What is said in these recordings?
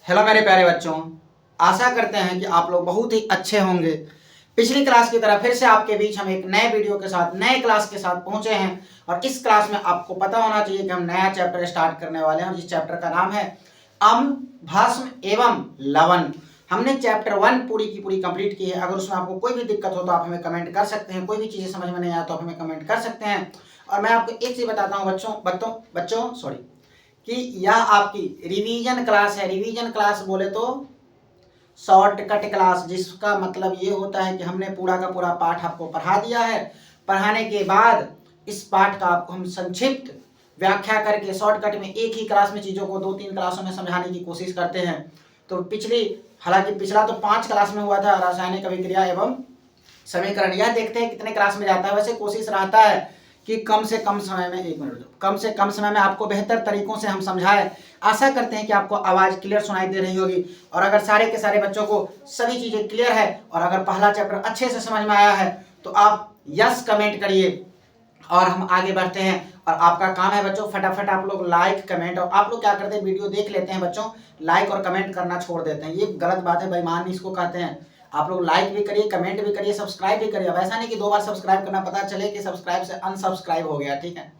Hello मेरे प्यारे बच्चों, आशा करते हैं कि आप लोग बहुत ही अच्छे होंगे। पिछली क्लास की तरह फिर से आपके बीच हम एक नए वीडियो के साथ नए क्लास के साथ पहुंचे हैं और इस क्लास में आपको पता होना चाहिए कि हम नया चैप्टर स्टार्ट करने वाले हैं और जिस चैप्टर का नाम है अम्ल, भस्म एवं लवण। हमने चैप्टर 1 पूरी की पूरी कंप्लीट की है। अगर उसमें आपको कोई भी दिक्कत हो तो आप हमें कमेंट कर सकते हैं, कोई भी चीज़ें समझ में नहीं आया तो आप हमें कमेंट कर सकते हैं। और मैं आपको एक चीज़ बताता हूँ बच्चों कि यह आपकी रिवीजन क्लास है। रिवीजन क्लास बोले तो शॉर्टकट क्लास, जिसका मतलब ये होता है कि हमने पूरा का पूरा पाठ आपको पढ़ा दिया है। पढ़ाने के बाद इस पाठ का आपको हम संक्षिप्त व्याख्या करके शॉर्टकट में एक ही क्लास में चीज़ों को 2-3 क्लासों में समझाने की कोशिश करते हैं। तो हालांकि पिछला तो 5 क्लास में हुआ था, रासायनिक अभिक्रिया एवं समीकरण। यह देखते हैं कितने क्लास में जाता है। वैसे कोशिश रहता है कि कम से कम समय में आपको बेहतर तरीकों से हम समझाएं। आशा करते हैं कि आपको आवाज़ क्लियर सुनाई दे रही होगी। और अगर सारे के सारे बच्चों को सभी चीज़ें क्लियर है और अगर पहला चैप्टर अच्छे से समझ में आया है तो आप यस कमेंट करिए और हम आगे बढ़ते हैं। और आपका काम है बच्चों, फटाफट आप लोग लाइक कमेंट, और आप लोग क्या करते हैं, वीडियो देख लेते हैं बच्चों, लाइक और कमेंट करना छोड़ देते हैं। ये गलत बात है, बेईमानी इसको कहते हैं। आप लोग लाइक भी करिए, कमेंट भी करिए, सब्सक्राइब भी करिए। ऐसा नहीं कि 2 बार सब्सक्राइब करना, पता चले कि सब्सक्राइब से अनसब्सक्राइब हो गया। ठीक है,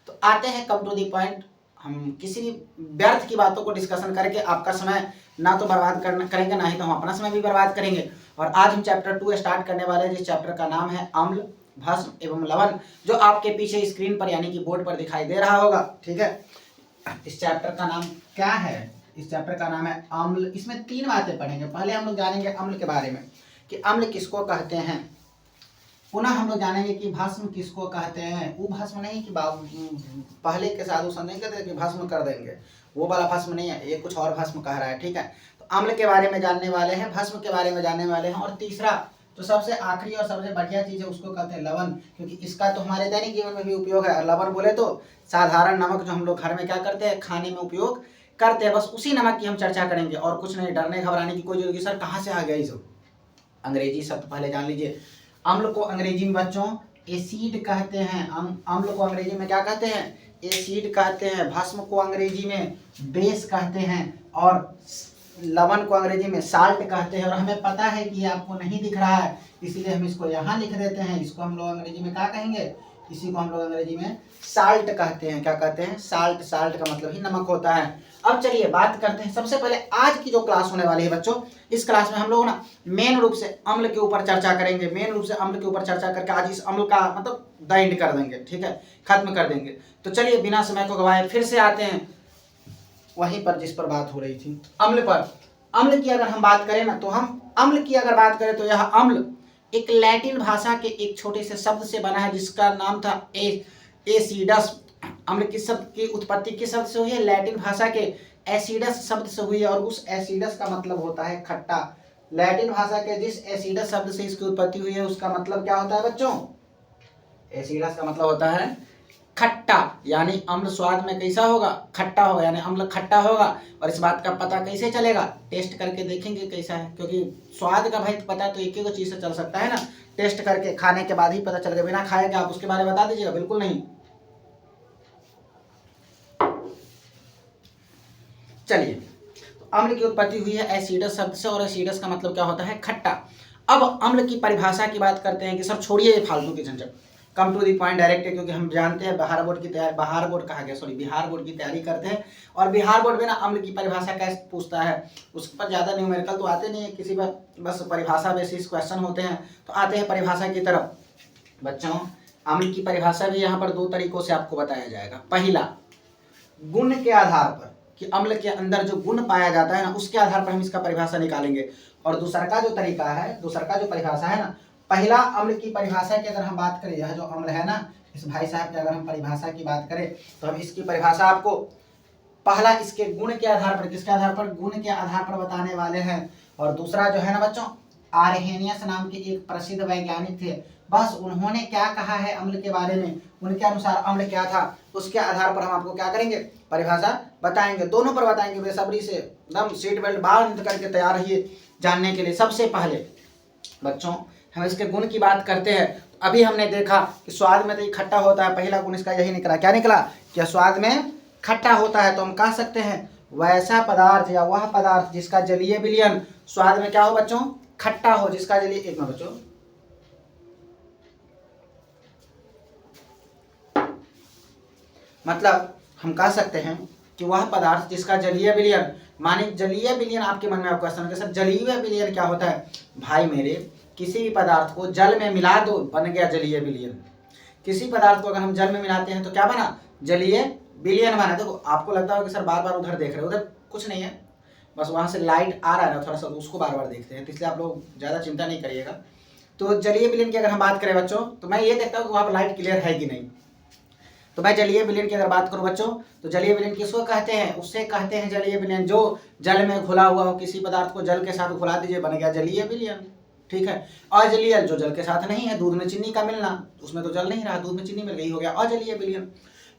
तो आते हैं कम टू दी पॉइंट। हम किसी भी व्यर्थ की बातों को डिस्कशन करके आपका समय ना तो बर्बाद करेंगे, ना ही तो हम अपना समय भी बर्बाद करेंगे। और आज हम चैप्टर 2 स्टार्ट करने वाले हैं, जिस चैप्टर का नाम है अम्ल, भस्म एवं लवण, जो आपके पीछे स्क्रीन पर यानी कि बोर्ड पर दिखाई दे रहा होगा। ठीक है, इस चैप्टर का नाम क्या है? इस चैप्टर का नाम है अम्ल। इसमें 3 बातें पढ़ेंगे। पहले हम लोग जानेंगे अम्ल के बारे में कि अम्ल किसको कहते हैं। पुनः हम लोग जानेंगे कि भस्म किसको कहते हैं। वो भस्म नहीं कि पहले के साधु संत नहीं कहते कि भस्म कर देंगे, वो वाला भस्म नहीं है, ये कुछ और भस्म कह रहा है। ठीक है, तो अम्ल के बारे में जानने वाले हैं, भस्म के बारे में जानने वाले हैं। और तीसरा तो सबसे आखिरी और सबसे बढ़िया चीज है, उसको कहते हैं लवण, क्योंकि इसका तो हमारे दैनिक जीवन में भी उपयोग है। और लवण बोले तो साधारण नमक, जो हम लोग घर में क्या करते हैं, खाने में उपयोग करते हैं। बस उसी नमक की हम चर्चा करेंगे और कुछ नहीं। डरने घबराने की कोई जरूरत। सर कहाँ से आ गया ये सब? अंग्रेजी शब्द पहले जान लीजिए। अम्ल को अंग्रेजी में बच्चों एसिड कहते हैं। अम्ल को अंग्रेजी में क्या कहते हैं? एसिड कहते हैं। भस्म को अंग्रेजी में बेस कहते हैं और लवण को अंग्रेजी में साल्ट कहते हैं। और हमें पता है कि ये आपको नहीं दिख रहा है, इसीलिए हम इसको यहाँ लिख देते हैं। इसको हम लोग अंग्रेजी में क्या कहेंगे? इसी को हम लोग अंग्रेजी में साल्ट कहते हैं। क्या कहते हैं? साल्ट। साल्ट का मतलब ही नमक होता है। अब चलिए बात करते हैं। सबसे पहले आज की जो क्लास होने वाली है बच्चों, इस क्लास में हम लोग ना मेन रूप से अम्ल के ऊपर चर्चा करेंगे। मेन रूप से अम्ल के ऊपर चर्चा करके आज इस अम्ल का मतलब द एंड कर देंगे। ठीक है, खत्म कर देंगे। तो चलिए बिना समय को गवाए फिर से आते हैं वहीं पर जिस पर बात हो रही थी, अम्ल पर। अम्ल की अगर हम बात करें ना, तो हम अम्ल की अगर बात करें तो यह अम्ल एक लैटिन भाषा के एक छोटे से शब्द से बना है, जिसका नाम था एसिडस। अम्ल किस शब्द की उत्पत्ति किस शब्द से हुई है? लैटिन भाषा के एसिडस शब्द से हुई है। और उस एसिडस का मतलब होता है खट्टा। लैटिन भाषा के जिस एसिडस शब्द से इसकी उत्पत्ति हुई है उसका मतलब क्या होता है बच्चों? एसिडस का मतलब होता है खट्टा। यानी अम्ल स्वाद में कैसा होगा? खट्टा होगा, यानी अम्ल खट्टा होगा। और इस बात का पता कैसे चलेगा? टेस्ट करके देखेंगे कैसा है, क्योंकि स्वाद का भाई पता तो एक ही चीज से चल सकता है ना, टेस्ट करके, खाने के बाद ही पता चलेगा। बिना खाए क्या आप उसके बारे में बता दीजिएगा? बिल्कुल नहीं। चलिए, तो अम्ल की उत्पत्ति हुई है एसिडस शब्द से, और एसिडस का मतलब क्या होता है? खट्टा। अब अम्ल की परिभाषा की बात करते हैं कि सर छोड़िए ये फालतू की झंझट, come to the point direct है। क्योंकि हम जानते हैं बिहार बोर्ड की तैयारी करते हैं और बिहार बोर्ड में ना अम्ल की परिभाषा कैसे पूछता है, उस पर ज़्यादा न्यूमेरिकल तो आते नहीं है, किसी पर बस परिभाषा बेसिस क्वेश्चन होते हैं। तो आते हैं परिभाषा की तरफ बच्चों। अम्ल की परिभाषा भी यहाँ पर 2 तरीकों से आपको बताया जाएगा। पहला, गुण के आधार पर, कि अम्ल के अंदर जो गुण पाया जाता है ना, उसके आधार पर हम इसका परिभाषा निकालेंगे। और दूसरा का जो परिभाषा है ना, पहला अम्ल की परिभाषा की अगर हम बात करें, यह जो अम्ल है ना, इस भाई साहब की अगर हम परिभाषा की बात करें तो हम इसकी परिभाषा आपको पहला इसके गुण के आधार पर, किसके आधार पर? गुण के आधार पर बताने वाले हैं। और दूसरा जो है ना बच्चों, आर्हेनियस नाम के एक प्रसिद्ध वैज्ञानिक थे, बस उन्होंने क्या कहा है अम्ल के बारे में, उनके अनुसार अम्ल क्या था, उसके आधार पर हम आपको क्या करेंगे? परिभाषा बताएंगे। दोनों पर बताएंगे। बेसब्री से एकदम सीट बेल्ट बांध करके तैयार रहिए जानने के लिए। सबसे पहले बच्चों हम इसके गुण की बात करते हैं। अभी हमने देखा कि स्वाद में तो ये खट्टा होता है, पहला गुण इसका यही निकला। क्या निकला? क्या स्वाद में खट्टा होता है। तो हम कह सकते हैं वैसा पदार्थ या वह पदार्थ जिसका जलीय विलयन स्वाद में क्या हो बच्चों, खट्टा हो, जिसका जलीय, एक मिनट बच्चों, मतलब हम कह सकते हैं कि वह पदार्थ जिसका जलीय विलयन, माने जलीय विलयन आपके मन में आपका क्वेश्चन है सर जलीय विलयन क्या होता है। भाई मेरे, किसी भी पदार्थ को जल में मिला दो, बन गया जलीय विलयन। किसी पदार्थ को अगर हम जल में मिलाते हैं तो क्या बना, जलीय विलयन बना। देखो आपको लगता है कि सर बार बार उधर देख रहे हो, उधर कुछ नहीं है, बस वहां से लाइट आ रहा है ना थोड़ा सा, उसको बार बार देखते हैं, तो इसलिए आप लोग ज़्यादा चिंता नहीं करिएगा। तो जलीय विलयन की अगर हम बात करें बच्चों, तो मैं ये देखता हूँ कि वहाँ पर लाइट क्लियर है कि नहीं। तो मैं जलीय विलयन की अगर बात करूं बच्चों, तो जलीय विलयन किसको कहते हैं, उससे कहते हैं जलीय विलयन जो जल में घुला हुआ हो, किसी पदार्थ को जल के साथ घुला दीजिए, बन गया जलीय विलयन। ठीक है। अजलीय जो जल के साथ नहीं है, दूध में चीनी का मिलना, उसमें तो जल नहीं रहा, दूध में चीनी मिल गई, हो गया अजलीय विलयन।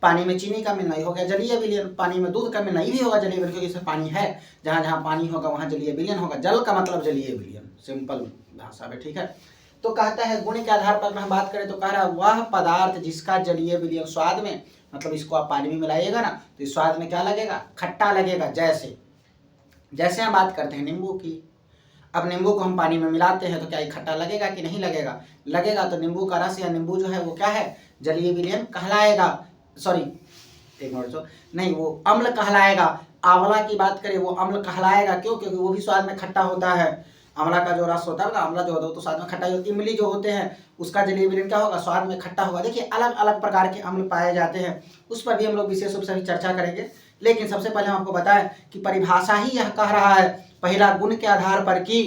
पानी में चीनी का मिलना, ये हो गया जलीय विलयन। पानी में दूध का मिलना, ये भी होगा जलीय विलयन, क्योंकि इसमें पानी है, जहाँ जहाँ पानी होगा वहाँ जलीय विलयन होगा। जल का मतलब जलीय विलयन, सिंपल भाषा में। ठीक है। तो कहता है गुण के आधार पर हम बात करें तो कह रहा है वह पदार्थ जिसका जलीय विलयन स्वाद में, मतलब इसको आप पानी में मिलाइएगा ना तो इस स्वाद में क्या लगेगा, खट्टा लगेगा। जैसे हम बात करते हैं नींबू की, अब नींबू को हम पानी में मिलाते हैं तो क्या ये खट्टा लगेगा कि नहीं लगेगा, लगेगा। तो नींबू का रस या नींबू जो है वो क्या है, जलीय विलयन कहलाएगा। सॉरी एक मिनट, जो नहीं, वो अम्ल कहलाएगा। आंवला की बात करें वो अम्ल कहलाएगा, क्यों, क्योंकि वो भी स्वाद में खट्टा होता है। आंवला का जो रस होता है ना, आंवला जो होता है वो तो स्वाद में खट्टा ही होती है। इमली जो होते हैं उसका जलीय विलयन क्या होगा, स्वाद में खट्टा होगा। देखिए अलग अलग प्रकार के अम्ल पाए जाते हैं, उस पर भी हम लोग विशेष रूप से चर्चा करेंगे। लेकिन सबसे पहले हम आपको बताएं कि परिभाषा ही यह कह रहा है, पहला गुण के आधार पर कि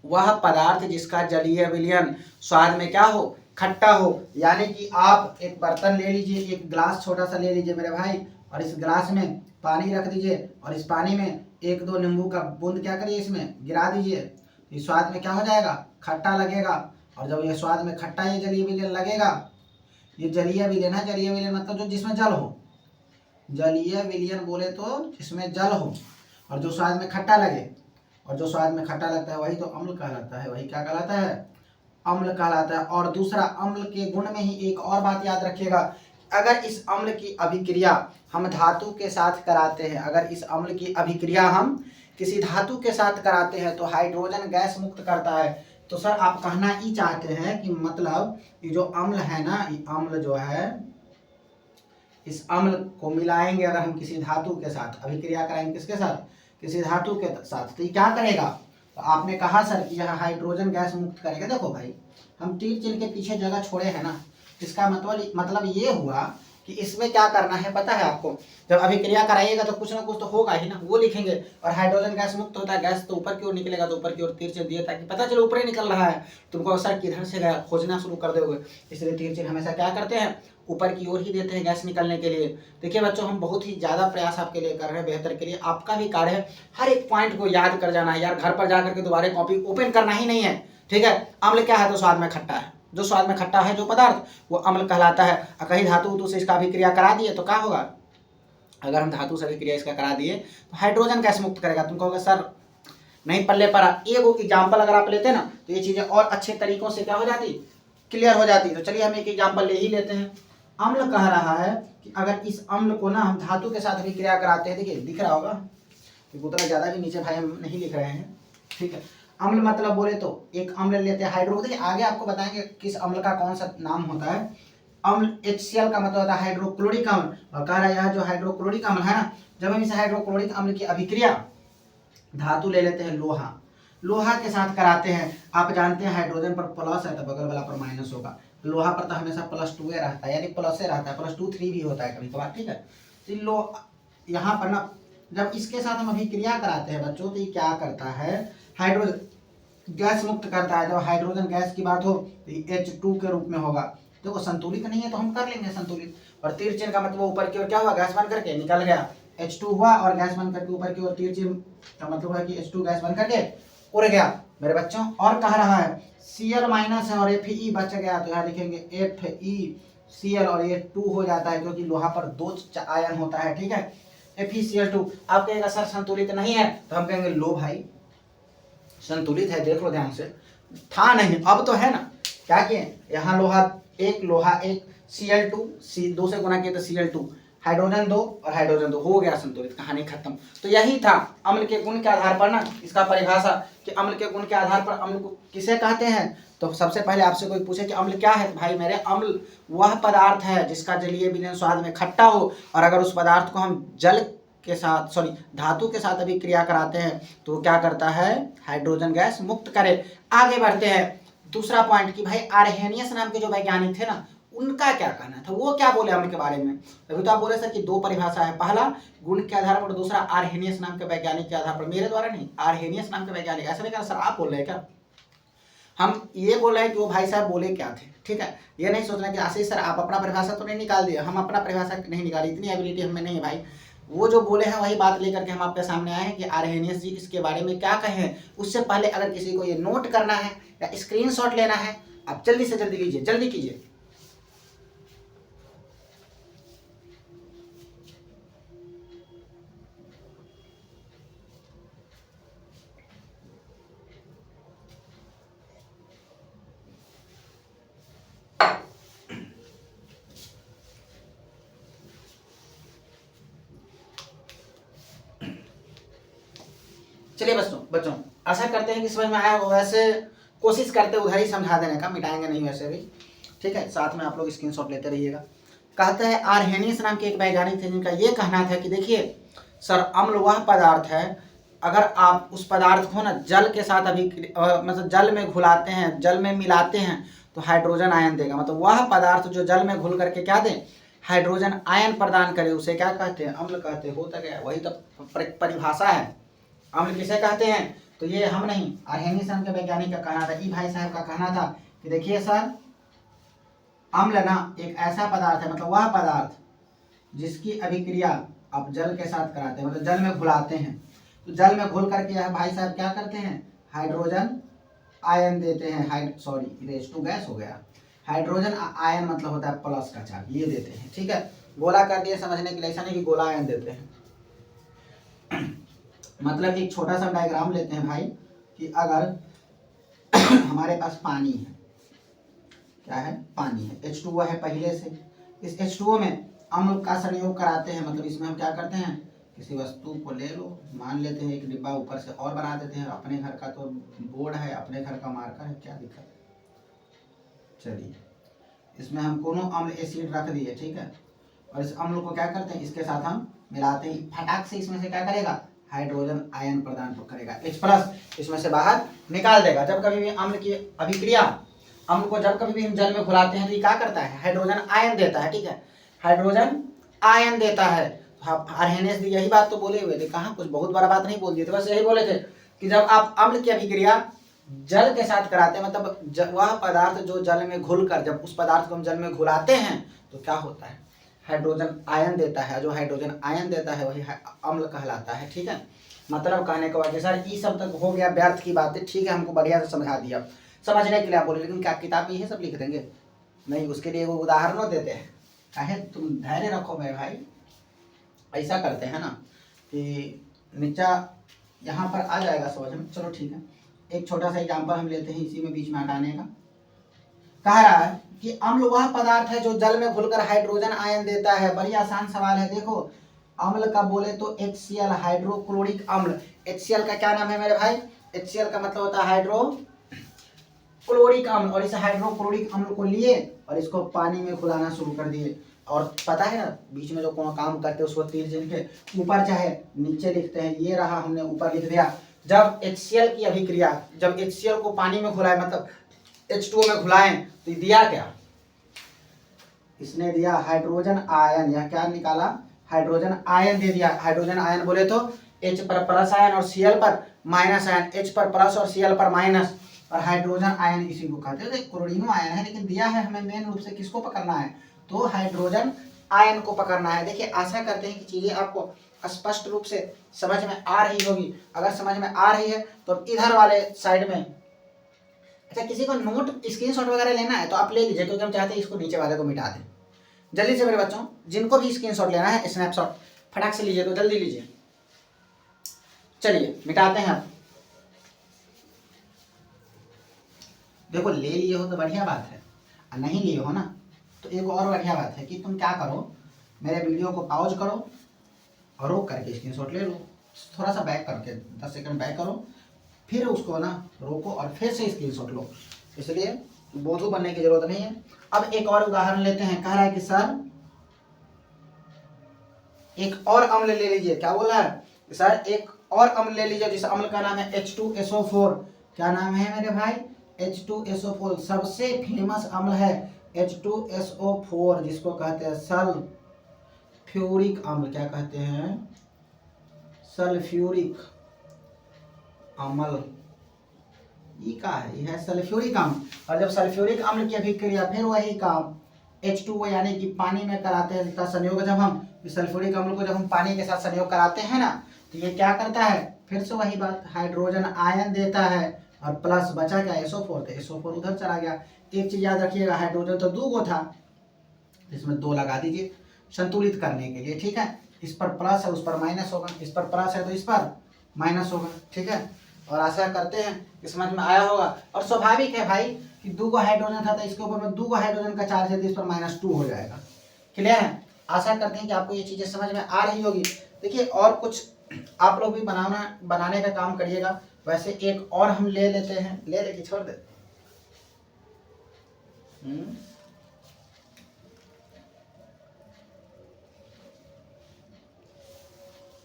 वह पदार्थ जिसका जलीय विलयन स्वाद में क्या हो, खट्टा हो। यानी कि आप एक बर्तन ले लीजिए, एक गिलास छोटा सा ले लीजिए मेरे भाई, और इस गिलास में पानी रख दीजिए, और इस पानी में एक दो नींबू का बूंद क्या करिए, इसमें गिरा दीजिए। ये स्वाद में क्या हो जाएगा, खट्टा लगेगा। और जब ये स्वाद में खट्टा ये जलीय विलयन लगेगा, ये जलीय विलयन है। जलीय विलयन मतलब जो जिसमें जल हो, जलीय विलयन बोले तो जिसमें जल हो, और जो स्वाद में खट्टा लगे। और जो स्वाद में खट्टा लगता है वही तो अम्ल कहलाता है, वही क्या कहलाता है, अम्ल कहलाता है। और दूसरा, अम्ल के गुण में ही एक और बात याद रखिएगा, अगर इस अम्ल की अभिक्रिया हम धातु के साथ कराते हैं, अगर इस अम्ल की अभिक्रिया हम किसी धातु के साथ कराते हैं तो हाइड्रोजन गैस मुक्त करता है। तो सर आप कहना ही चाहते हैं कि मतलब ये जो अम्ल है ना, ये अम्ल जो है, इस अम्ल को मिलाएंगे अगर हम किसी धातु के साथ, अभिक्रिया कराएंगे किसके साथ, किसी धातु के साथ, तो ये क्या करेगा। तो आपने कहा सर कि यह हाइड्रोजन गैस मुक्त करेगा। देखो भाई, हम तीर चिन्ह के पीछे जगह छोड़े हैं ना, इसका मतलब ये हुआ कि इसमें क्या करना है पता है आपको, जब अभिक्रिया कराइएगा तो कुछ ना कुछ तो होगा ही ना, वो लिखेंगे। और हाइड्रोजन गैस मुक्त होता है, गैस तो ऊपर की ओर निकलेगा, तो ऊपर की ओर तीर चिन्ह दिए ताकि पता चले ऊपर ही निकल रहा है। तुमको अवसर किधर से गया खोजना शुरू कर दोगे, इसलिए तीर चिन्ह हमेशा क्या करते हैं, ऊपर की ओर ही देते हैं गैस निकलने के लिए। देखिए बच्चों, हम बहुत ही ज़्यादा प्रयास आपके लिए कर रहे हैं, बेहतर के लिए। आपका भी कार्य है हर एक पॉइंट को याद कर जाना है यार, घर पर जाकर के दोबारा कॉपी ओपन करना ही नहीं है। ठीक है। अम्ल क्या है, तो स्वाद में खट्टा है, जो स्वाद में खट्टा है जो पदार्थ वो अम्ल कहलाता है। और कहीं धातु से इसका अभिक्रिया करा दिए तो क्या होगा, अगर हम धातु से अभिक्रिया इसका करा दिए तो हाइड्रोजन गैस मुक्त करेगा। तुम कहोगे सर नहीं पल्ले पर एक एग्जाम्पल अगर आप लेते ना तो ये चीज़ें और अच्छे तरीकों से क्या हो जाती, क्लियर हो जाती। तो चलिए हम एक एग्जाम्पल ले ही लेते हैं। अम्ल कह रहा है कि अगर इस अम्ल को ना हम धातु के साथ अभिक्रिया कराते हैं, देखिए दिख रहा होगा, उतना ज़्यादा भी नीचे भाई हम नहीं लिख रहे हैं। ठीक है। अम्ल मतलब बोले तो एक अम्ल लेते हैं हाइड्रो, देखिए आगे आपको बताएंगे किस अम्ल का कौन सा नाम होता है। अम्ल HCl का मतलब होता है हाइड्रोक्लोरिक अम्ल। और कह रहा है यह जो हाइड्रोक्लोरिक अम्ल है ना, जब हम इस हाइड्रोक्लोरिक अम्ल की अभिक्रिया धातु ले लेते हैं लोहा, लोहा के साथ कराते हैं। आप जानते हैं हाइड्रोजन पर प्लस है तो बगल वाला पर माइनस होगा, लोहा पर तो हमेशा +2 रहता है, यानी प्लस से रहता है, +2 3 भी होता है कभी कभार। ठीक है। तो लो यहाँ पर ना जब इसके साथ हम अभिक्रिया कराते हैं बच्चों, तो ये क्या करता है, हाइड्रोजन गैस मुक्त करता है। जब हाइड्रोजन गैस की बात हो तो ये H2 के रूप में होगा। देखो संतुलित नहीं है तो हम कर लेंगे संतुलित। और तीर चिन्ह का मतलब ऊपर की ओर क्या हुआ, गैस बन करके निकल गया, H2 हुआ, और गैस बन करके ऊपर की ओर तीर चिन्ह का मतलब है कि H2 गैस बन करके उड़ गया मेरे बच्चों। और कह रहा है Cl माइनस है और Fe बच गया, तो यहाँ लिखेंगे FeCl, और ये 2 हो जाता है क्योंकि लोहा पर 2 आयन होता है। ठीक है। FeCl2। आप कहेगा सर संतुलित नहीं है, तो हम कहेंगे लो भाई संतुलित है, देख लो ध्यान से, था नहीं अब तो है ना। क्या किए, यहाँ लोहा एक Cl2, 2 से गुना किए तो Cl2, हाइड्रोजन 2 और हाइड्रोजन 2 हो गया संतुलित, कहानी खत्म। तो यही था अम्ल के गुण के आधार पर ना इसका परिभाषा कि अम्ल के गुण के आधार पर अम्ल को किसे कहते हैं। तो सबसे पहले आपसे कोई पूछे कि अम्ल क्या है, तो भाई मेरे अम्ल वह पदार्थ है जिसका जलीय विलयन स्वाद में खट्टा हो, और अगर उस पदार्थ को हम जल के साथ धातु के साथ अभिक्रिया कराते हैं तो वो क्या करता है, हाइड्रोजन गैस मुक्त करे। आगे बढ़ते हैं दूसरा पॉइंट कि भाई आर्हेनियस नाम के जो वैज्ञानिक थे ना, उनका क्या कहना था, वो क्या बोले अम्ल के बारे में। अभी तो आप बोले सर कि दो परिभाषा है, पहला गुण के आधार पर, दूसरा आर्हेनियस नाम के वैज्ञानिक के आधार पर। मेरे द्वारा नहीं, आर्हेनियस नाम के वैज्ञानिक, ऐसा नहीं कहना सर आप बोल रहे हैं क्या, हम ये बोल रहे हैं कि वो भाई साहब बोले क्या थे, ठीक है। ये नहीं सोचना कि आशीष सर आप अपना परिभाषा तो नहीं निकाल दिए, हम अपना परिभाषा नहीं निकाली, इतनी एबिलिटी हमें नहीं है भाई। वो जो बोले हैं वही बात लेकर के हम आपके सामने आए हैं कि आर्हेनियस जी इसके बारे में क्या कहें। उससे पहले अगर किसी को ये नोट करना है या स्क्रीनशॉट लेना है, आप जल्दी से जल्दी लीजिए, जल्दी कीजिए। चलिए बच्चों आशा करते हैं कि समझ में आया होगा। वैसे कोशिश करते उधर ही समझा देने का, मिटाएंगे नहीं वैसे भी, ठीक है। साथ में आप लोग स्क्रीनशॉट लेते रहिएगा। कहते हैं आर्हेनियस नाम के एक वैज्ञानिक थे जिनका ये कहना था कि देखिए सर अम्ल वह पदार्थ है, अगर आप उस पदार्थ को ना जल के साथ मतलब जल में घुलाते हैं, जल में मिलाते हैं तो हाइड्रोजन आयन देगा। मतलब वह पदार्थ जो जल में घुल करके क्या दे, हाइड्रोजन आयन प्रदान करे, उसे क्या कहते हैं, अम्ल कहते हैं। होता क्या है, वही तो परिभाषा है। अम्ल किसे कहते हैं, तो ये हम नहीं, आर्हेनियस नाम के वैज्ञानिक का कहना था, ई भाई साहब का कहना था कि देखिए सर अम्ल ना एक ऐसा पदार्थ है, मतलब वह पदार्थ जिसकी अभिक्रिया आप जल के साथ कराते हैं, मतलब जल में घुलाते हैं, तो जल में घुल करके यह भाई साहब क्या करते हैं, हाइड्रोजन आयन देते हैं। H2 गैस हो गया, हाइड्रोजन आयन मतलब होता है प्लस का चार्ज, ये देते हैं, ठीक है। गोला कर दिए समझने के लिए, ऐसा नहीं कि गोला आयन देते हैं। मतलब एक छोटा सा डायग्राम लेते हैं भाई कि अगर हमारे पास पानी है, क्या है, पानी है, H2O है पहले से, इस H2O में अम्ल का संयोग कराते हैं। मतलब इसमें हम क्या करते हैं, किसी वस्तु को ले लो, मान लेते हैं एक डिब्बा ऊपर से और बना देते हैं, अपने घर का तो बोर्ड है, अपने घर का मार्कर है, क्या दिक्कत है। चलिए इसमें हम कोनो अम्ल एसिड रख दिए, ठीक है, और इस अम्ल को क्या करते हैं, इसके साथ हम मिलाते हैं, फटाक से इसमें से क्या करेगा, हाइड्रोजन आयन प्रदान करेगा, H+ इसमें से बाहर निकाल देगा। जब कभी भी अम्ल की अभिक्रिया, अम्ल को जब कभी भी हम जल में घुलाते हैं तो ये क्या करता है, हाइड्रोजन आयन देता है, ठीक है, हाइड्रोजन आयन देता है। आर्हेनियस यही बात तो बोले हुए थे, कहाँ कुछ बहुत बड़ा बात नहीं बोल दिए थे, बस यही बोले थे कि जब आप अम्ल की अभिक्रिया जल के साथ कराते हैं, मतलब वह पदार्थ जो जल में घुलकर, जब उस पदार्थ को हम जल में घुलाते हैं तो क्या होता है, हाइड्रोजन आयन देता है। जो हाइड्रोजन आयन देता है वही अम्ल कहलाता है, ठीक है। मतलब कहने के बाद सर ये सब तक हो गया व्यर्थ की बातें, ठीक है, हमको बढ़िया से समझा दिया, समझने के लिए आप बोले, लेकिन क्या किताब में ये सब लिख देंगे, नहीं, उसके लिए वो उदाहरणों देते हैं। कहे तुम धैर्य रखो मेरे भाई, ऐसा करते हैं ना कि नीचा यहाँ पर आ जाएगा समझ में। चलो ठीक है, एक छोटा सा एग्जाम्पल हम लेते हैं इसी में बीच में हटाने का। कह रहा है कि अम्ल वह पदार्थ है जो जल में घुलकर हाइड्रोजन आयन देता है। बड़ी आसान सवाल है, देखो अम्ल का बोले तो HCl हाइड्रोक्लोरिक अम्ल। HCl का क्या नाम है मेरे भाई, HCl का मतलब होता है हाइड्रोक्लोरिक अम्ल, और इस हाइड्रोक्लोरिक अम्ल को लिए और इसको पानी में घुलाना शुरू कर दिए। और पता है ना बीच में जो कोनो काम करते हैं उसको तीर चिन्ह के ऊपर चाहे नीचे लिखते हैं, ये रहा हमने ऊपर लिख दिया। जब HCl की अभिक्रिया, जब HCl को पानी में घुलाए, मतलब H2O में घुलाएं, तो दिया क्या, इसने दिया हाइड्रोजन आयन। यह क्या निकाला, हाइड्रोजन आयन दे दिया। हाइड्रोजन आयन बोले तो H पर प्लस आयन और Cl पर माइनस आयन, H पर प्लस और Cl पर माइनस, और हाइड्रोजन आयन इसी को कहते हैं। क्लोरीनो आयन है, लेकिन दिया है हमें मेन रूप से किसको पकड़ना है, तो हाइड्रोजन आयन को पकड़ना है। देखिए आशा करते हैं कि चीजें आपको स्पष्ट रूप से समझ में आ रही होगी। अगर समझ में आ रही है तो इधर वाले साइड में, अच्छा किसी को नोट स्क्रीनशॉट वगैरह लेना है तो आप ले लीजिए, क्योंकि हम चाहते हैं इसको नीचे वाले को मिटा दें। जल्दी से मेरे बच्चों, जिनको भी स्क्रीनशॉट लेना है, स्नैपशॉट फटाक से लीजिए, तो जल्दी लीजिए। चलिए मिटाते हैं। आप देखो ले लिए हो तो बढ़िया बात है, और नहीं लिए हो ना तो एक और बढ़िया बात है कि तुम क्या करो, मेरे वीडियो को पॉज करो और रोक करके स्क्रीनशॉट ले लो, थोड़ा सा बैक करके 10 सेकंड बैक करो, फिर उसको ना रोको और फिर से स्क्रीनशॉट लो, इसलिए बोधू बनने की जरूरत नहीं है। अब एक और उदाहरण लेते हैं। कह रहा है कि सर एक और अम्ल ले लीजिए। क्या बोला है सर? एक और अम्ल ले लीजिए जिस अम्ल का नाम है H2SO4। क्या नाम है मेरे भाई? H2SO4। सबसे फेमस अम्ल है H2SO4 जिसको कहते हैं सल्फ्यूरिक अम्ल। क्या कहते हैं? सल्फ्यूरिक अम्ल। ये का है? यह है सल्फ्यूरिक अम्ल। और जब सल्फ्यूरिक अम्ल की अभिक्रिया फिर वही काम H2O यानी कि पानी में कराते हैं इसका संयोग, जब हम सल्फ्यूरिक अम्ल को जब हम पानी के साथ संयोग कराते हैं ना, तो ये क्या करता है? फिर से वही बात, हाइड्रोजन आयन देता है और प्लस बचा क्या? SO4। तो SO4 उधर चला गया। एक चीज याद रखिएगा, हाइड्रोजन तो 2 गो था, इसमें 2 लगा दीजिए संतुलित करने के लिए, ठीक है। इस पर प्लस है, उस पर माइनस होगा, इस पर प्लस है तो इस पर माइनस होगा, ठीक है। और आशा करते हैं कि समझ में आया होगा। और स्वाभाविक है भाई कि 2 गो हाइड्रोजन था तो इसके ऊपर में 2 गो हाइड्रोजन का चार्ज है तो इस पर -2 हो जाएगा। क्लियर है? आशा करते हैं कि आपको ये चीजें समझ में आ रही होगी। देखिए और कुछ आप लोग भी बनाने का काम करिएगा। वैसे एक और हम ले लेते हैं, ले लेके छोड़ दे।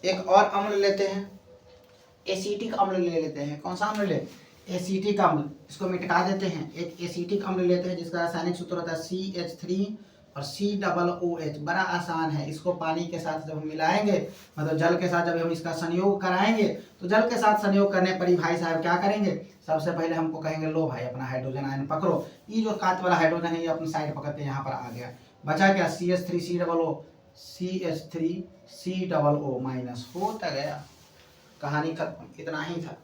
एक और अम्ल लेते हैं, एसिटिक अम्ल ले लेते हैं। कौन सा अम्ल ले? एसिटिक अम्ल। इसको मिटा देते हैं। एक एसिटिक अम्ल लेते हैं जिसका रासायनिक सूत्र होता है CH3 और COOH। बड़ा आसान है। इसको पानी के साथ जब हम मिलाएंगे, मतलब जल के साथ जब हम इसका संयोग कराएंगे, तो जल के साथ संयोग करने पर ही भाई साहब क्या करेंगे? सबसे पहले हमको कहेंगे लो भाई अपना हाइड्रोजन आयन पकड़ो। ये जो कांच वाला हाइड्रोजन है ये अपनी साइड पकड़ के यहाँ पर आ गया। बचा क्या? CH3COO माइनस होता गया। कहानी खत्म, इतना ही था,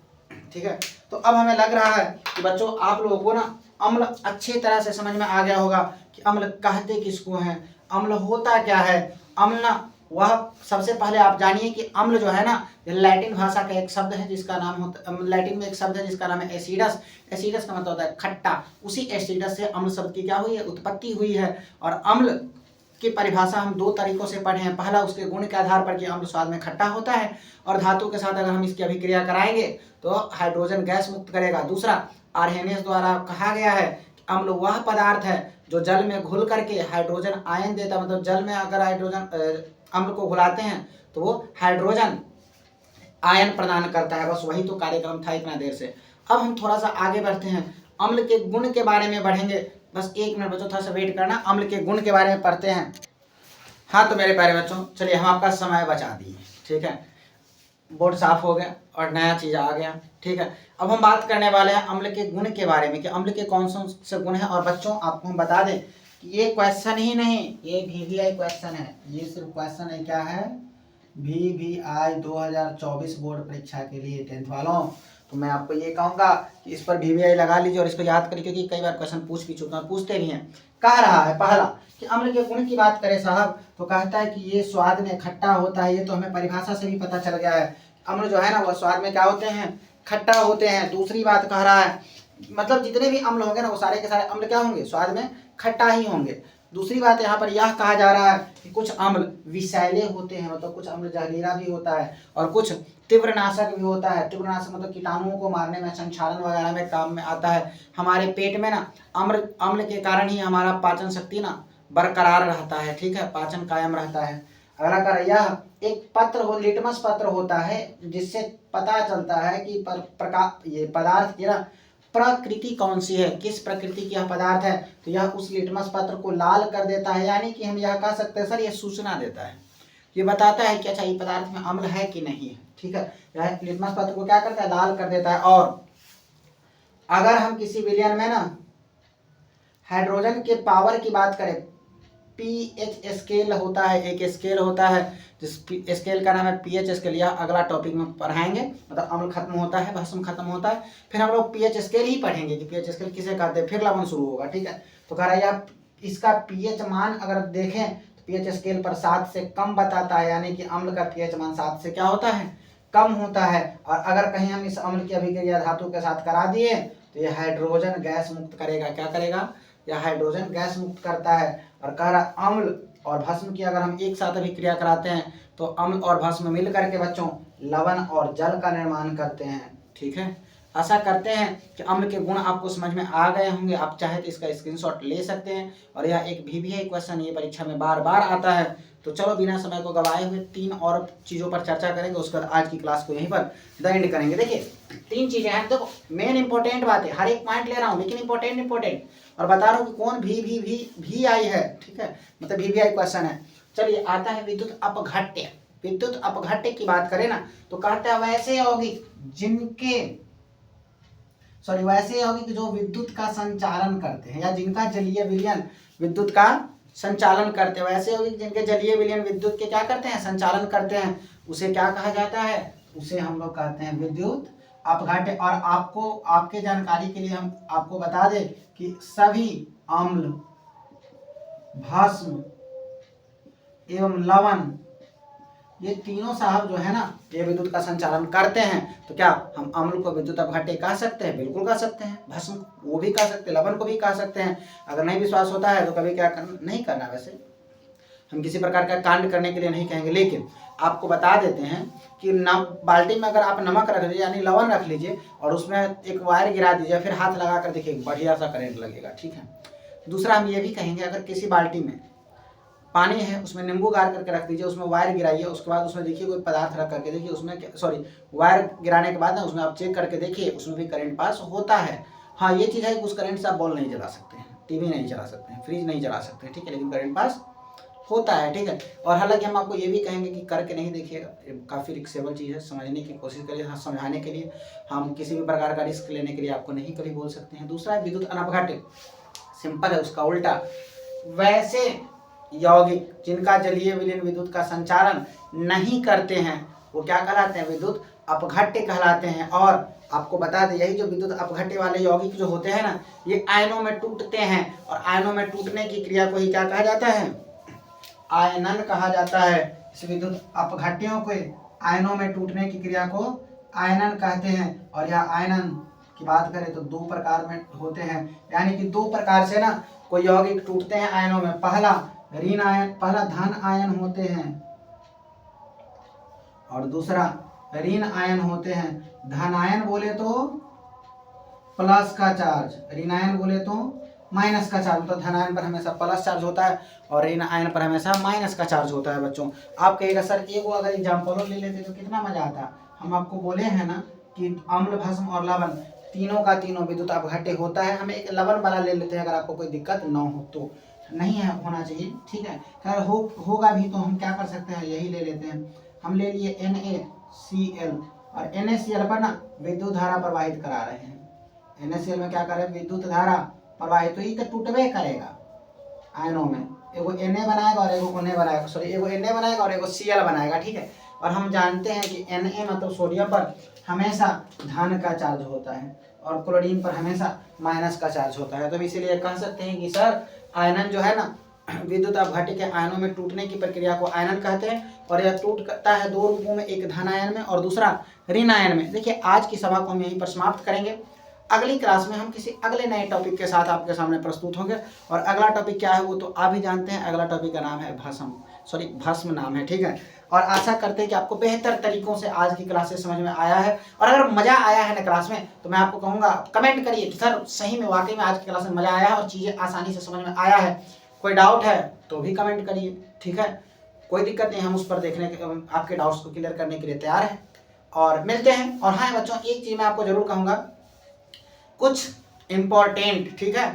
ठीक है। तो अब हमें लग रहा है कि बच्चों आप लोगों को ना अम्ल अच्छी तरह से समझ में आ गया होगा कि अम्ल कहते किसको हैं, अम्ल होता क्या है। अम्ल ना वह सबसे पहले आप जानिए कि अम्ल जो है ना, लैटिन भाषा का एक शब्द है जिसका नाम होता, लैटिन में एक शब्द है जिसका नाम है एसिडस। एसिडस का मतलब होता है खट्टा। उसी एसिडस से अम्ल शब्द की क्या हुई है? उत्पत्ति हुई है। और अम्ल की परिभाषा हम 2 तरीकों से पढ़े हैं। पहला उसके गुण के आधार पर कि अम्ल स्वाद में खट्टा होता है और धातु के साथ अगर हम इसकी अभिक्रिया कराएंगे तो हाइड्रोजन गैस मुक्त करेगा। दूसरा आर्हेनियस द्वारा कहा गया है कि अम्ल वह पदार्थ है जो जल में घुल करके हाइड्रोजन आयन देता, मतलब जल में अगर हाइड्रोजन अम्ल को घुलाते हैं तो वो हाइड्रोजन आयन प्रदान करता है। बस वही तो कार्यक्रम था इतना देर से। अब हम थोड़ा सा आगे बढ़ते हैं, अम्ल के गुण के बारे में बढ़ेंगे। बस 1 मिनट बच्चों, थोड़ा सा वेट करना, अम्ल के गुण के बारे में पढ़ते हैं। हाँ तो मेरे प्यारे बच्चों चलिए हम आपका समय बचा दिए, ठीक है। बोर्ड साफ हो गया और नया चीज आ गया, ठीक है। अब हम बात करने वाले हैं अम्ल के गुण के बारे में कि अम्ल के कौन से गुण हैं। और बच्चों आपको हम बता दें कि ये क्वेश्चन ही नहीं, ये VVI क्वेश्चन है। ये सिर्फ क्वेश्चन है, क्या है? VVI 2024 बोर्ड परीक्षा के लिए 10th वालों। तो मैं आपको ये कहूँगा कि इस पर VVI लगा लीजिए और इसको याद करिए, क्योंकि कई बार क्वेश्चन पूछ भी चुका है, पूछते भी हैं। कह रहा है पहला कि अम्ल के गुण की बात करें साहब तो कहता है कि ये स्वाद में खट्टा होता है। ये तो हमें परिभाषा से भी पता चल गया है। अम्ल जो है ना वह स्वाद में क्या होते हैं? खट्टा होते हैं। दूसरी बात कह रहा है, मतलब जितने भी अम्ल होंगे ना वो सारे के सारे अम्ल क्या होंगे? स्वाद में खट्टा ही होंगे। दूसरी बात यहाँ पर यह कहा जा रहा है कि कुछ अम्ल विषैले होते हैं, मतलब कुछ अम्ल जहरीला भी होता है और कुछ तीव्रनाशक भी होता है। तीव्रनाशक मतलब कीटाणुओं को मारने में, संक्षारण वगैरह में काम में आता है। हमारे पेट में ना अम्ल के कारण ही हमारा पाचन शक्ति ना बरकरार रहता है, ठीक है, पाचन कायम रहता है। अगला कार्य यह एक पत्र हो, लिटमस पत्र होता है जिससे पता चलता है कि ये पदार्थ की ना प्रकृति कौन सी है, किस प्रकृति की यह पदार्थ है। तो यह उस लिटमस पत्र को लाल कर देता है, यानी कि हम यह कह सकते हैं सर यह सूचना देता है, ये बताता है कि अच्छा ये पदार्थ में अम्ल है कि नहीं है, ठीक है। यह लिटमस पत्र को क्या करता है? लाल कर देता है। और अगर हम किसी विलयन में ना हाइड्रोजन के पावर की बात करें, pH स्केल होता है, एक स्केल होता है जिस स्केल का नाम है pH स्केल। यह अगला टॉपिक में पढ़ाएंगे, मतलब अम्ल खत्म होता है, भस्म खत्म होता है, फिर हम लोग pH स्केल ही पढ़ेंगे कि pH स्केल किसे कहते हैं, फिर लवण शुरू होगा, ठीक है। तो कह रहा है यह इसका pH मान अगर देखें तो pH स्केल पर 7 से कम बताता है, यानी कि अम्ल का pH मान 7 से क्या होता है? कम होता है। और अगर कहीं हम इस अम्ल की अभिक्रिया धातु के साथ करा दिए तो यह हाइड्रोजन गैस मुक्त करेगा। क्या करेगा? यह हाइड्रोजन गैस मुक्त करता है। और कह रहा अम्ल और भस्म की अगर हम एक साथ अभिक्रिया कराते हैं तो अम्ल और भस्म मिल करके बच्चों लवण और जल का निर्माण करते हैं। ठीक है, आशा करते हैं कि अम्ल के गुण आपको समझ में आ गए होंगे। आप चाहे तो इसका स्क्रीनशॉट ले सकते हैं और यह एक VVI क्वेश्चन ये परीक्षा में बार बार आता है। तो चलो बिना समय को गवाए हुए 3 और चीज़ों पर चर्चा करेंगे, उसके बाद आज की क्लास को यहीं पर द एंड करेंगे। देखिए 3 चीज़ें हैं, देखो मेन इंपॉर्टेंट बात है, हर एक पॉइंट ले रहा हूँ लेकिन इंपॉर्टेंट और बता रहा हूँ कि कौन भी आई है। ठीक है, मतलब VVI क्वेश्चन है। चलिए आता है विद्युत अपघट्य। विद्युत अपघट्य की बात करें ना तो कहते हैं वैसे यौगिक जो विद्युत का संचालन करते हैं या जिनका जलीय विलयन विद्युत का संचालन करते हैं, वैसे यौगिक जिनके जलीय विलयन विद्युत के क्या करते हैं, संचालन करते हैं, उसे क्या कहा जाता है, उसे हम लोग कहते हैं विद्युत अपघट्य। और आपको आपके जानकारी के लिए हम आपको बता दें कि सभी अम्ल, भस्म एवं लवण ये तीनों साहब जो है ना ये विद्युत का संचालन करते हैं। तो क्या हम अम्ल को विद्युत अपघट्य कह सकते हैं? बिल्कुल कह सकते हैं। भस्म वो भी कह सकते हैं, लवण को भी कह सकते हैं। अगर नहीं विश्वास होता है तो कभी क्या करना, नहीं करना। वैसे हम किसी प्रकार का कांड करने के लिए नहीं कहेंगे, लेकिन आपको बता देते हैं कि बाल्टी में अगर आप नमक रख लीजिए यानी लवण रख लीजिए और उसमें एक वायर गिरा दीजिए, फिर हाथ लगा कर देखिए बढ़िया सा करंट लगेगा। ठीक है। दूसरा हम ये भी कहेंगे अगर किसी बाल्टी में पानी है उसमें नींबू गार करके रख दीजिए, उसमें वायर गिराइए, उसके बाद उसमें देखिए कोई पदार्थ रख करके देखिए उसमें वायर गिराने के बाद ना उसमें आप चेक करके देखिए उसमें भी करंट पास होता है। हाँ ये चीज़ है कि उस करंट से आप बॉल नहीं जला सकते हैं, टीवी नहीं चला सकते हैं, फ्रिज नहीं चला सकते हैं। ठीक है, लेकिन करंट पास होता है। ठीक है, और हालांकि हम आपको ये भी कहेंगे कि करके नहीं देखिएगा, काफ़ी रिक्सेबल चीज़ है, समझने की कोशिश करिए। हाँ समझाने के लिए हम किसी भी प्रकार का रिस्क लेने के लिए आपको नहीं कभी बोल सकते हैं। दूसरा है विद्युत अनपघट्य, सिंपल है, उसका उल्टा वैसे यौगिक जिनका जलीय विलयन विद्युत का संचालन नहीं करते हैं वो क्या कहलाते हैं, विद्युत अपघट्य कहलाते हैं। और आपको बता दें यही जो विद्युत अपघट्य वाले यौगिक जो होते हैं ना ये आयनों में टूटते हैं और आयनों में टूटने की क्रिया को ही क्या कहा जाता है, आयनन कहा जाता है। इस विद्युत अपघट्यों को आयनों में टूटने की क्रिया को आयनन कहते हैं। और यह आयनन की बात करें तो 2 प्रकार में होते हैं, यानी कि 2 प्रकार से ना कोई यौगिक टूटते हैं आयनों में। पहला ऋण आयन, पहला धन आयन होते हैं और दूसरा ऋण आयन होते हैं। धन आयन बोले तो प्लस का चार्ज, ऋण आयन बोले तो माइनस का चार्ज। मतलब धन आयन पर हमेशा प्लस चार्ज होता है और ऋण आयन पर हमेशा माइनस का चार्ज होता है। बच्चों आप कहिएगा सर एगो अगर एग्जाम्पल ले लेते तो कितना मजा आता। हम आपको बोले हैं ना कि अम्ल, भस्म और लवण तीनों का तीनों विद्युत अपघट्य होता है। हम एक लवण वाला ले लेते हैं अगर आपको कोई दिक्कत ना हो तो, नहीं है होना चाहिए। ठीक है, खैर होगा भी तो हम क्या कर सकते हैं, यही ले लेते हैं। हम ले लिए NaCl और NaCl पर ना विद्युत धारा प्रवाहित करा रहे हैं। NaCl में क्या कर रहे हैं, विद्युत धारा प्रवाहित, तो ये तो टूटबे करेगा आयनों में, एगो Na बनाएगा और एगो Na बनाएगा, एगो Na बनाएगा और एगो Cl बनाएगा। ठीक है, और हम जानते हैं कि Na मतलब सोडियम पर हमेशा धन का चार्ज होता है और क्लोरीन पर हमेशा माइनस का चार्ज होता है। तो इसीलिए कह सकते हैं कि सर आयनन जो है ना विद्युत अपघट्य के आयनों में टूटने की प्रक्रिया को आयनन कहते हैं और यह टूटता है 2 रूपों में, एक धन आयन में और दूसरा ऋण आयन में। देखिए आज की सभा को हम यहीं पर समाप्त करेंगे। अगली क्लास में हम किसी अगले नए टॉपिक के साथ आपके सामने प्रस्तुत होंगे और अगला टॉपिक क्या है वो तो आप भी जानते हैं। अगला टॉपिक का नाम है भस्म नाम है। ठीक है, और आशा करते हैं कि आपको बेहतर तरीकों से आज की क्लासेस समझ में आया है। और अगर मजा आया है ना क्लास में तो मैं आपको कहूँगा कमेंट करिए कि सर सही में वाकई में आज की क्लास में मजा आया है और चीज़ें आसानी से समझ में आया है। कोई डाउट है तो भी कमेंट करिए। ठीक है, कोई दिक्कत नहीं, हम उस पर देखने के आपके डाउट्स को क्लियर करने के लिए तैयार हैं और मिलते हैं। और हाँ बच्चों एक चीज़ मैं आपको जरूर कहूँगा, कुछ इम्पोर्टेंट, ठीक है,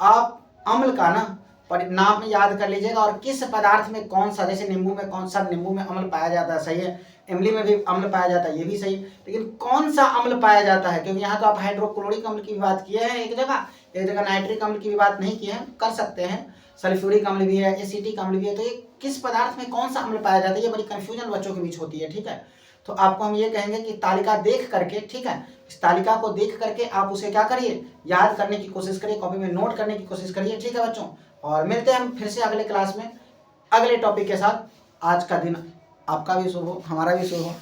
आप अम्ल का ना नाम याद कर लीजिएगा और किस पदार्थ में कौन सा, जैसे नींबू में कौन सा, नींबू में अम्ल पाया जाता है, सही है, इमली में भी अम्ल पाया जाता है, ये भी सही, लेकिन कौन सा अम्ल पाया जाता है, क्योंकि यहाँ तो आप हाइड्रोक्लोरिक अम्ल की भी बात किए हैं एक जगह नाइट्रिक अम्ल की भी बात नहीं की है, कर सकते हैं, सल्फ्यूरिक अम्ल भी है, एसिटिक अम्ल भी है। तो ये किस पदार्थ में कौन सा अम्ल पाया जाता है, ये बड़ी कंफ्यूजन बच्चों के बीच होती है। ठीक है, तो आपको हम ये कहेंगे कि तालिका देख करके, ठीक है, इस तालिका को देख करके आप उसे क्या करिए, याद करने की कोशिश करिए, कॉपी में नोट करने की कोशिश करिए। ठीक है बच्चों, और मिलते हैं हम फिर से अगले क्लास में अगले टॉपिक के साथ। आज का दिन आपका भी शुभ हो, हमारा भी शुभ हो।